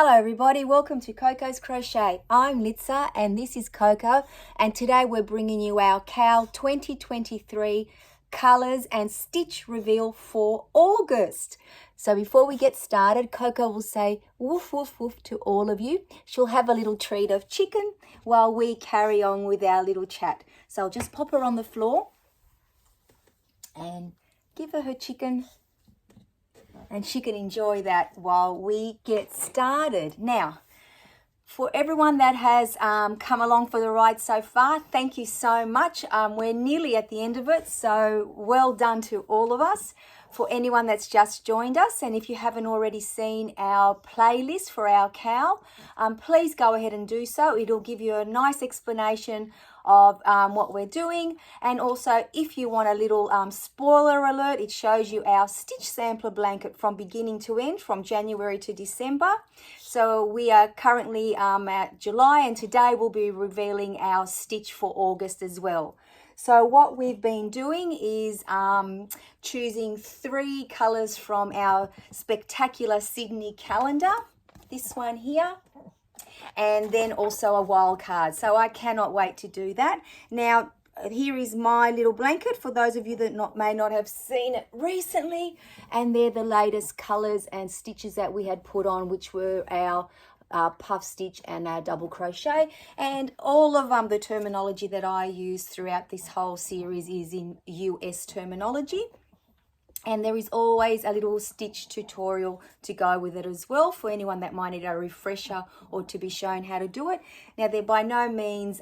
Hello everybody, welcome to Coco's Crochet. I'm Litsa and this is Coco, and today we're bringing you our Cal 2023 colours and stitch reveal for August. So before we get started, Coco will say woof woof woof to all of you. She'll have a little treat of chicken while we carry on with our little chat. So I'll just pop her on the floor and give her chicken, and she can enjoy that while we get started. Now, for everyone that has come along for the ride so far, thank you so much. We're nearly at the end of it, so well done to all of us. For anyone that's just joined us, and if you haven't already seen our playlist for our cow, please go ahead and do so. It'll give you a nice explanation of what we're doing, and also if you want a little spoiler alert, it shows you our stitch sampler blanket from beginning to end, from January to December. So we are currently at July, and today we'll be revealing our stitch for August as well. So what we've been doing is choosing 3 colours from our spectacular Sydney calendar, this one here, and then also a wild card. So I cannot wait to do that. Now, here is my little blanket for those of you that may not have seen it recently, and they're the latest colours and stitches that we had put on, which were our puff stitch and our double crochet, and all of the terminology that I use throughout this whole series is in US terminology. And there is always a little stitch tutorial to go with it as well for anyone that might need a refresher or to be shown how to do it. Now, they're by no means,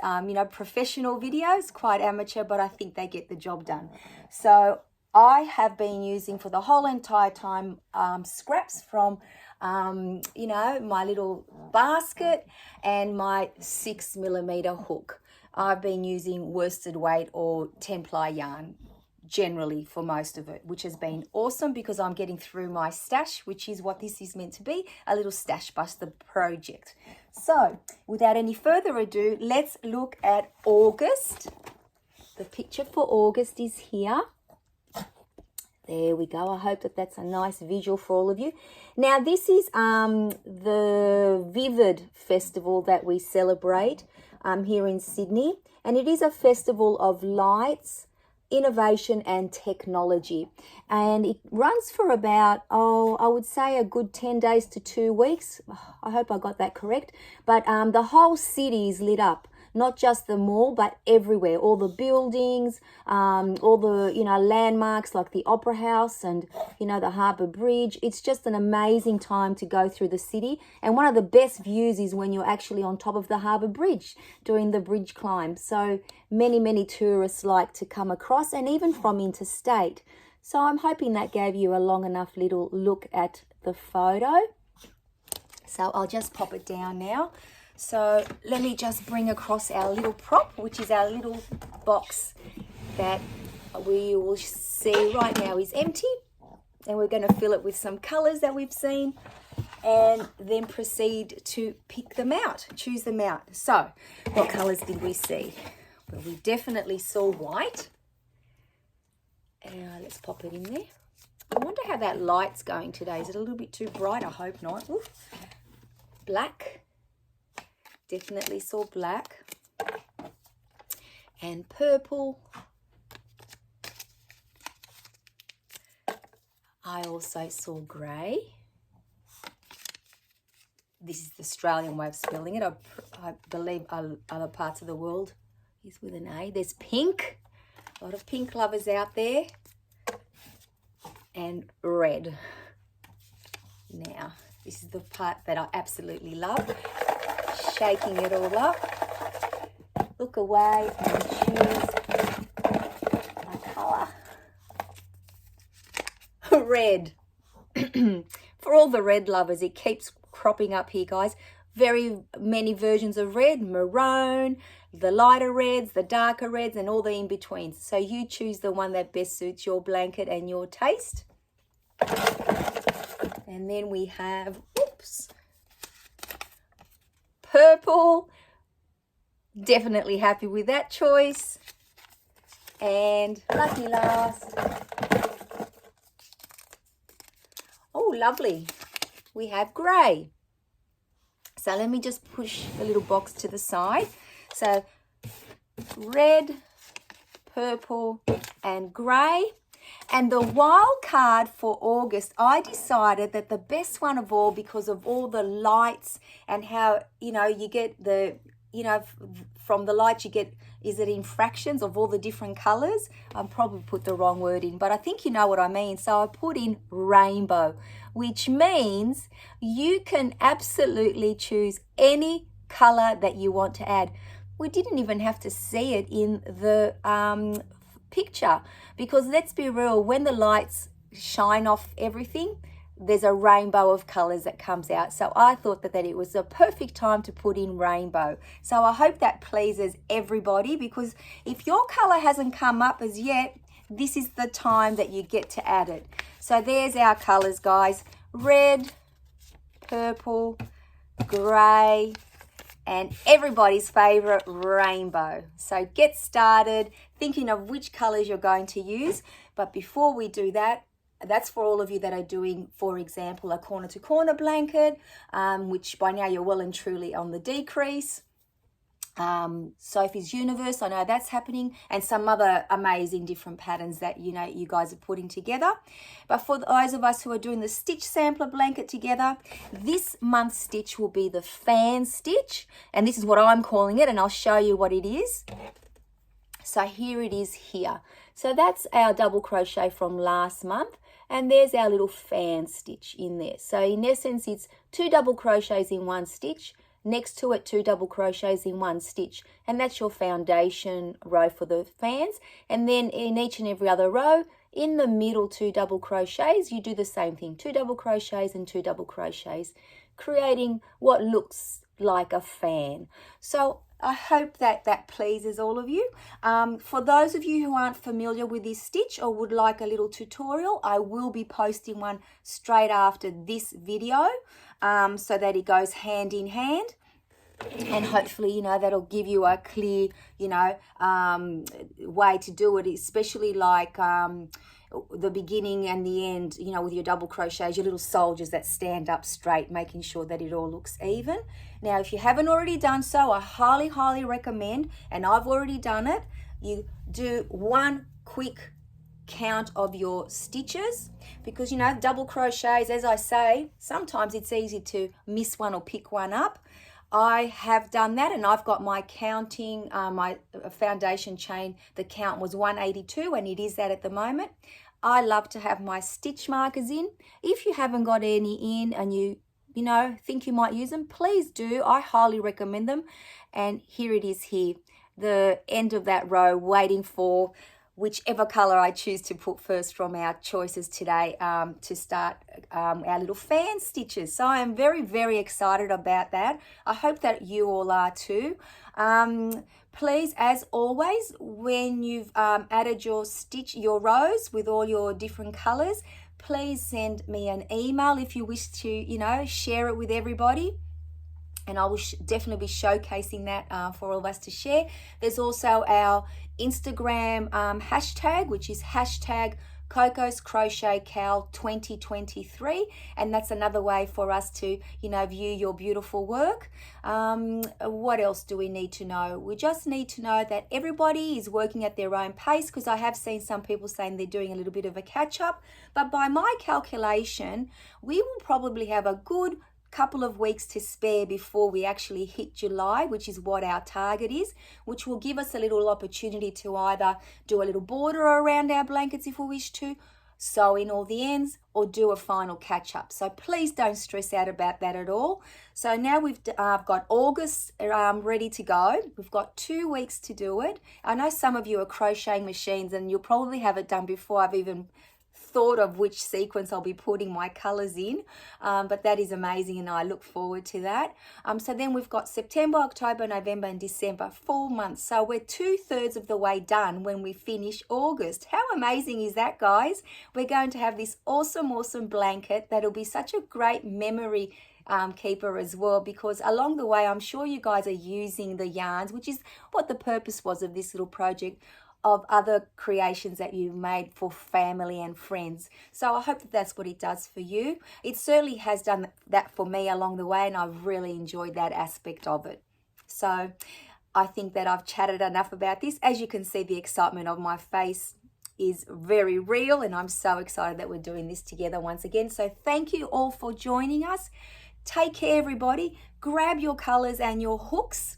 professional videos, quite amateur, but I think they get the job done. So I have been using for the whole entire time scraps from, my little basket and my 6mm hook. I've been using worsted weight or 10-ply yarn generally for most of it, which has been awesome because I'm getting through my stash, which is what this is meant to be, a little stash buster project. So without any further ado, let's look at August. The picture for August is here. There we go. I hope that that's a nice visual for all of you. Now, this is the Vivid Festival that we celebrate here in Sydney, and it is a festival of lights, innovation and technology, and it runs for about I would say a good 10 days to 2 weeks. I hope I got that correct, but the whole city is lit up, not just the mall but everywhere, all the buildings, all the landmarks like the Opera House and the Harbour Bridge. It's just an amazing time to go through the city, and one of the best views is when you're actually on top of the Harbour Bridge doing the bridge climb. So many tourists like to come across, and even from interstate. So I'm hoping that gave you a long enough little look at the photo. So I'll just pop it down now. So let me just bring across our little prop, which is our little box that we will see right now is empty. And we're going to fill it with some colours that we've seen, and then proceed to pick them out, choose them out. So what colours did we see? Well, we definitely saw white. Let's pop it in there. I wonder how that light's going today. Is it a little bit too bright? I hope not. Oof. Black. Definitely saw black. And purple. I also saw grey. This is the Australian way of spelling it. I believe other parts of the world is with an A. There's pink. A lot of pink lovers out there. And red. Now, this is the part that I absolutely love. Shaking it all up. Look away and choose my colour. Red. For all the red lovers, it keeps cropping up here, guys. Very many versions of red, maroon, the lighter reds, the darker reds, and all the in-betweens. So you choose the one that best suits your blanket and your taste. And then we have, purple. Definitely happy with that choice. And lucky last. Oh, lovely. We have grey. So let me just push the little box to the side. So red, purple, and grey. And the wild card for August, I decided that the best one of all, because of all the lights and how, you know, you get the, you know, from the lights you get, is it in fractions of all the different colours? I probably put the wrong word in, but I think you know what I mean. So I put in rainbow, which means you can absolutely choose any colour that you want to add. We didn't even have to see it in the picture, because let's be real, when the lights shine off everything, there's a rainbow of colors that comes out. So I thought that it was a perfect time to put in rainbow. So I hope that pleases everybody, because if your color hasn't come up as yet, this is the time that you get to add it. So there's our colors, guys: red, purple, gray, and everybody's favorite, rainbow. So get started thinking of which colors you're going to use. But before we do that, that's for all of you that are doing, for example, a corner to corner blanket, which by now you're well and truly on the decrease. Sophie's Universe, I know that's happening, and some other amazing different patterns that you know you guys are putting together. But for those of us who are doing the stitch sampler blanket together, this month's stitch will be the fan stitch, and this is what I'm calling it, and I'll show you what it is. So here it is here. So that's our double crochet from last month, and there's our little fan stitch in there. So in essence, it's 2 double crochets in 1 stitch, next to it 2 double crochets in 1 stitch, and that's your foundation row for the fans. And then in each and every other row, in the middle 2 double crochets, you do the same thing, 2 double crochets and 2 double crochets, creating what looks like a fan. So I hope that that pleases all of you. For those of you who aren't familiar with this stitch or would like a little tutorial, I will be posting one straight after this video, so that it goes hand in hand. And hopefully, you know, that'll give you a clear, you know, way to do it, especially like the beginning and the end, you know, with your double crochets, your little soldiers that stand up straight, making sure that it all looks even. Now, if you haven't already done so, I highly, highly recommend, and I've already done it, you do 1 quick count of your stitches, because, you know, double crochets, as I say, sometimes it's easy to miss one or pick one up. I have done that, and I've got my counting, my foundation chain, the count was 182, and it is that at the moment. I love to have my stitch markers in. If you haven't got any in and you know, think you might use them, please do. I highly recommend them. And here it is here, the end of that row, waiting for whichever color I choose to put first from our choices today, to start our little fan stitches. So I am very, very excited about that. I hope that you all are too. Please, as always, when you've added your rows with all your different colors, please send me an email if you wish to, you know, share it with everybody. And I will definitely be showcasing that for all of us to share. There's also our Instagram hashtag, which is hashtag Coco's Crochet Cal 2023, and that's another way for us to, you know, view your beautiful work. What else do we need to know? We just need to know that everybody is working at their own pace, because I have seen some people saying they're doing a little bit of a catch up, but by my calculation, we will probably have a good couple of weeks to spare before we actually hit July, which is what our target is, which will give us a little opportunity to either do a little border around our blankets if we wish to, sew in all the ends, or do a final catch up. So please don't stress out about that at all. So now I've got August ready to go. We've got 2 weeks to do it. I know some of you are crocheting machines, and you'll probably have it done before I've even thought of which sequence I'll be putting my colors in, but that is amazing, and I look forward to that. So then we've got September, October, November, and December, 4 months. So we're 2/3 of the way done when we finish August. How amazing is that, guys? We're going to have this awesome blanket that'll be such a great memory keeper as well, because along the way I'm sure you guys are using the yarns, which is what the purpose was of this little project, of other creations that you've made for family and friends. So I hope that that's what it does for you. It certainly has done that for me along the way, and I've really enjoyed that aspect of it. So I think that I've chatted enough about this. As you can see, the excitement of my face is very real, and I'm so excited that we're doing this together once again. So thank you all for joining us. Take care, everybody. Grab your colors and your hooks.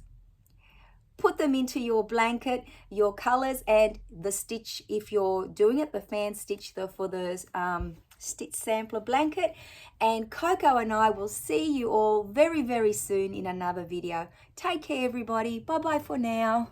Put them into your blanket, your colors, and the stitch, if you're doing it, the fan stitch for the stitch sampler blanket. And Coco and I will see you all very, very soon in another video. Take care, everybody. Bye-bye for now.